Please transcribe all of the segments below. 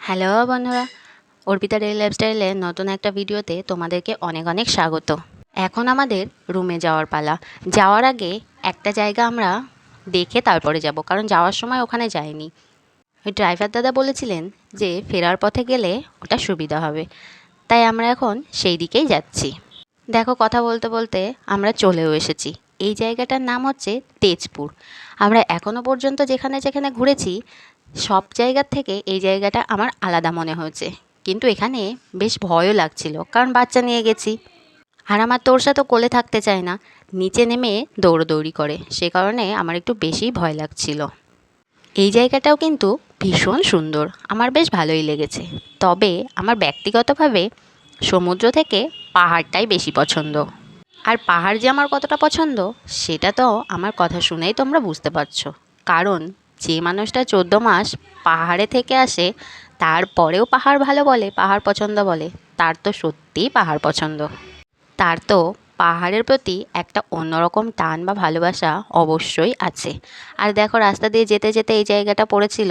Hello বন্ধুরা, Arpita daily লাইফস্টাইলে নতুন একটা ভিডিওতে তোমাদেরকে অনেক অনেক স্বাগত। এখন আমাদের রুমে যাওয়ার পালা। যাওয়ার আগে একটা জায়গা আমরা দেখে তারপরে যাব, কারণ যাওয়ার সময় ওখানে যাইনি। ওই ড্রাইভার দাদা বলেছিলেন যে ফেরার পথে গেলে ওটা সুবিধা হবে, তাই আমরা এখন সেই দিকেই যাচ্ছি। দেখো, কথা বলতে বলতে আমরা চলেও এসেছি। এই জায়গাটার নাম হচ্ছে তেজপুর। আমরা এখনও পর্যন্ত যেখানে যেখানে ঘুরেছি সব জায়গার থেকে এই জায়গাটা আমার আলাদা মনে হয়েছে, কিন্তু এখানে বেশ ভয়ও লাগছিল, কারণ বাচ্চা নিয়ে গেছি। আর আমার তোরসা তো কোলে থাকতে চায় না, নিচে নেমে দৌড়োদৌড়ি করে, সে কারণে আমার একটু বেশি ভয় লাগছিল। এই জায়গাটাও কিন্তু ভীষণ সুন্দর, আমার বেশ ভালোই লেগেছে। তবে আমার ব্যক্তিগতভাবে সমুদ্র থেকে পাহাড়টাই বেশি পছন্দ। আর পাহাড় যে আমার কতটা পছন্দ সেটা তো আমার কথা শুনেই তোমরা বুঝতে পারছো, কারণ যে মানুষটা 14 মাস পাহাড়ে থেকে আসে তারপরেও পাহাড় ভালো বলে, পাহাড় পছন্দ বলে, তার তো সত্যিই পাহাড় পছন্দ। তার তো পাহাড়ের প্রতি একটা অন্যরকম টান বা ভালোবাসা অবশ্যই আছে। আর দেখো, রাস্তা দিয়ে যেতে যেতে এই জায়গাটা পড়েছিল।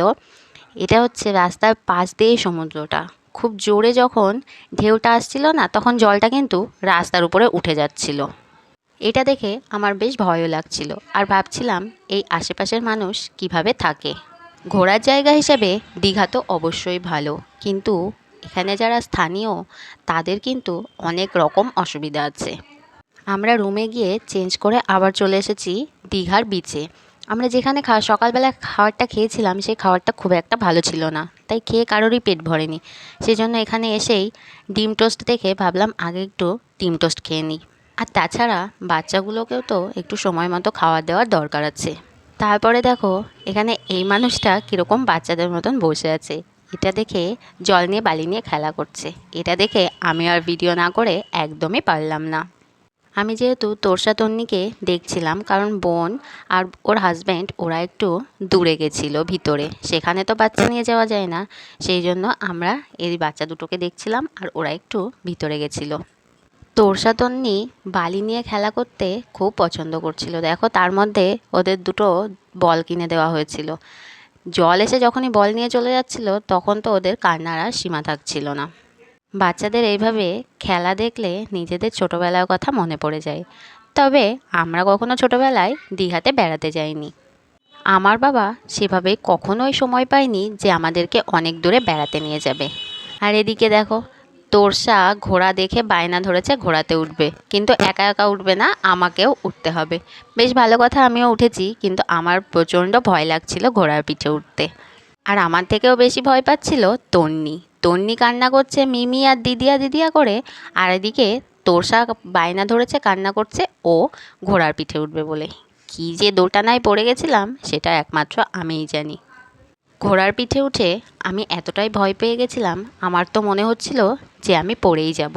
এটা হচ্ছে রাস্তার পাশ দিয়েই সমুদ্রটা। খুব জোরে যখন ঢেউটা আসছিল না, তখন জলটা কিন্তু রাস্তার উপরে উঠে যাচ্ছিল। এটা দেখে আমার বেশ ভয়ও লাগছিল, আর ভাবছিলাম এই আশেপাশের মানুষ কিভাবে থাকে। ঘোরার জায়গা হিসেবে দীঘা তো অবশ্যই ভালো, কিন্তু এখানে যারা স্থানীয় তাদের কিন্তু অনেক রকম অসুবিধা আছে। আমরা রুমে গিয়ে চেঞ্জ করে আবার চলে এসেছি দীঘার বিচে। আমরা যেখানে সকালবেলা খাবারটা খেয়েছিলাম সেই খাবারটা খুব একটা ভালো ছিল না, তাই খেয়ে কারোরই পেট ভরেনি। সেজন্য এখানে এসেই ডিম টোস্ট দেখে ভাবলাম আগে একটু ডিম টোস্ট খেয়ে নিই। আর তাছাড়া বাচ্চাগুলোকেও তো একটু সময় মতো খাবার দেওয়ার দরকার আছে। তারপরে দেখো, এখানে এই মানুষটা কীরকম বাচ্চাদের মতন বসে আছে। এটা দেখে জল নিয়ে বালি নিয়ে খেলা করছে। এটা দেখে আমি আর ভিডিও না করে একদমই পারলাম না। আমি যেহেতু তোরসা তন্নিকে দেখছিলাম, কারণ বোন আর ওর হাজব্যান্ড ওরা একটু দূরে গেছিলো ভিতরে, সেখানে তো বাচ্চা নিয়ে যাওয়া যায় না। সেই জন্য আমরা এই বাচ্চা দুটোকে দেখছিলাম, আর ওরা একটু ভিতরে গেছিলো। তোরসা তন্নি বালি নিয়ে খেলা করতে খুব পছন্দ করছিল। দেখো, তার মধ্যে ওদের দুটো বল কিনে দেওয়া হয়েছিল। জল এসে যখনই বল নিয়ে চলে যাচ্ছিল তখন তো ওদের কান্নার আর সীমা থাকছিল না। বাচ্চাদের এইভাবে খেলা দেখলে নিজেদের ছোটোবেলার কথা মনে পড়ে যায়। তবে আমরা কখনো ছোটোবেলায় দীঘাতে বেড়াতে যাইনি। আমার বাবা সেভাবে কখনোই সময় পায়নি যে আমাদেরকে অনেক দূরে বেড়াতে নিয়ে যাবে। আর এদিকে দেখো, তোরসা ঘোড়া দেখে বায়না ধরেছে ঘোড়াতে উঠবে, কিন্তু একা একা উঠবে না, আমাকেও উঠতে হবে। বেশ ভালো কথা, আমিও উঠেছি, কিন্তু আমার প্রচণ্ড ভয় লাগছিল ঘোড়ার পিঠে উঠতে। আর আমার থেকেও বেশি ভয় পাচ্ছিল তন্নি। তন্নি কান্না করছে মিমি আর দিদিয়া দিদিয়া করে, আর এদিকে তোরসা বায়না ধরেছে, কান্না করছে ও ঘোড়ার পিঠে উঠবে বলে। কী যে দোটানায় পড়ে গেছিলাম সেটা একমাত্র আমিই জানি। ঘোড়ার পিঠে উঠে আমি এতটাই ভয় পেয়ে গেছিলাম, আমার তো মনে হচ্ছিল যে আমি পড়েই যাব।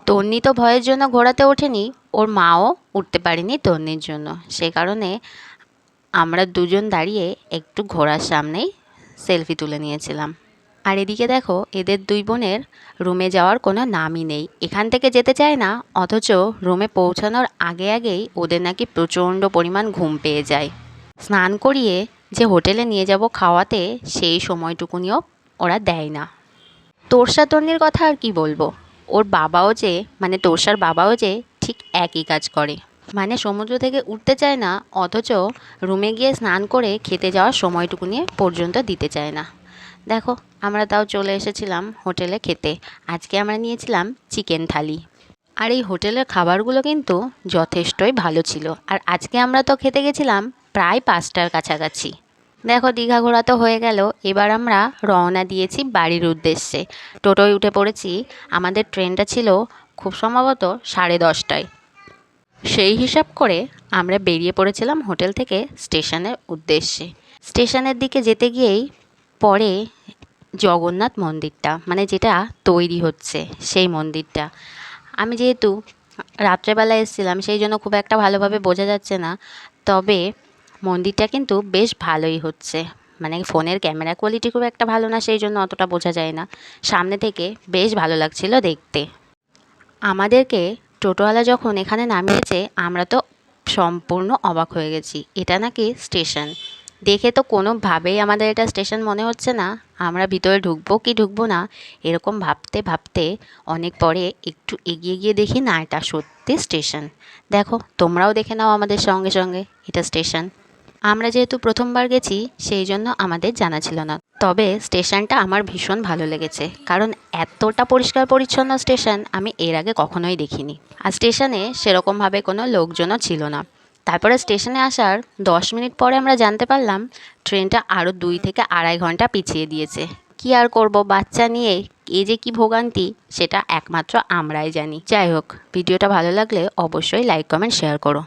তন্নি তো ভয়ের জন্য ঘোড়াতে ওঠেনি, ওর মাও উঠতে পারেনি তন্নির জন্য। সে কারণে আমরা দুজন দাঁড়িয়ে একটু ঘোড়ার সামনেই সেলফি তুলে নিয়েছিলাম। আর এদিকে দেখো, এদের দুই বোনের রুমে যাওয়ার কোনো নামই নেই। এখান থেকে যেতে চায় না, অথচ রুমে পৌঁছানোর আগে আগেই ওদের নাকি প্রচণ্ড পরিমাণ ঘুম পেয়ে যায়। স্নান করিয়ে যে হোটেলে নিয়ে যাব খাওয়াতে, সেই সময়টুকুনিও ওরা দেয় না। তোরসা তন্নির কথা আর কি বলবো, ওর বাবাও যে মানে তোরসার বাবাও যে ঠিক একই কাজ করে। মানে সমুদ্র থেকে উঠতে চায় না, অথচ রুমে গিয়ে স্নান করে খেতে যাওয়ার সময়টুকু নিয়ে পর্যন্ত দিতে চায় না। দেখো, আমরা তাও চলে এসেছিলাম হোটেলে খেতে। আজকে আমরা নিয়েছিলাম চিকেন থালি। আর এই হোটেলের খাবারগুলো কিন্তু যথেষ্টই ভালো ছিল। আর আজকে আমরা তো খেতে গেছিলাম প্রায় 5টার কাছাকাছি। দেখো, দীঘা ঘোরা তো হয়ে গেল, এবার আমরা রওনা দিয়েছি বাড়ির উদ্দেশ্যে। টোটোয় উঠে পড়েছি। আমাদের ট্রেনটা ছিল খুব সম্ভবত 10:30টায়। সেই হিসাব করে আমরা বেরিয়ে পড়েছিলাম হোটেল থেকে স্টেশনের উদ্দেশ্যে। স্টেশনের দিকে যেতে গিয়েই পরে জগন্নাথ মন্দিরটা, মানে যেটা তৈরি হচ্ছে সেই মন্দিরটা। আমি যেহেতু রাত্রেবেলা এসেছিলাম সেই জন্য খুব একটা ভালোভাবে বোঝা যাচ্ছে না, তবে মন্দিরটা কিন্তু বেশ ভালোই হচ্ছে। মানে ফোনের ক্যামেরা কোয়ালিটি খুব একটা ভালো না, সেই জন্য অতটা বোঝা যায় না। সামনে থেকে বেশ ভালো লাগছিল দেখতে। আমাদেরকে টোটোওয়ালা যখন এখানে নামিয়েছে আমরা তো সম্পূর্ণ অবাক হয়ে গেছি। এটা নাকি স্টেশন, দেখে তো কোনোভাবেই আমাদের এটা স্টেশন মনে হচ্ছে না। আমরা ভিতরে ঢুকবো কি ঢুকবো না এরকম ভাবতে ভাবতে অনেক পরে একটু এগিয়ে গিয়ে দেখি না এটা সত্যি স্টেশন। দেখো তোমরাও দেখে নাও আমাদের সঙ্গে সঙ্গে এটা স্টেশন। আমরা যেহেতু প্রথমবার গেছি সেই জন্য আমাদের জানা ছিল না, তবে স্টেশনটা আমার ভীষণ ভালো লেগেছে, কারণ এতটা পরিষ্কার পরিচ্ছন্ন স্টেশন আমি এর আগে কখনোই দেখিনি। আর স্টেশনে সেরকমভাবে কোনো লোকজনও ছিল না। তারপরে স্টেশনে আসার 10 মিনিট পরে আমরা জানতে পারলাম ট্রেনটা আরও 2 থেকে আড়াই ঘন্টা পিছিয়ে দিয়েছে। কি আর করব, বাচ্চা নিয়ে এই যে কি ভোগান্তি সেটা একমাত্র আমরাই জানি। যাই হোক, ভিডিওটা ভালো লাগলে অবশ্যই লাইক কমেন্ট শেয়ার করো।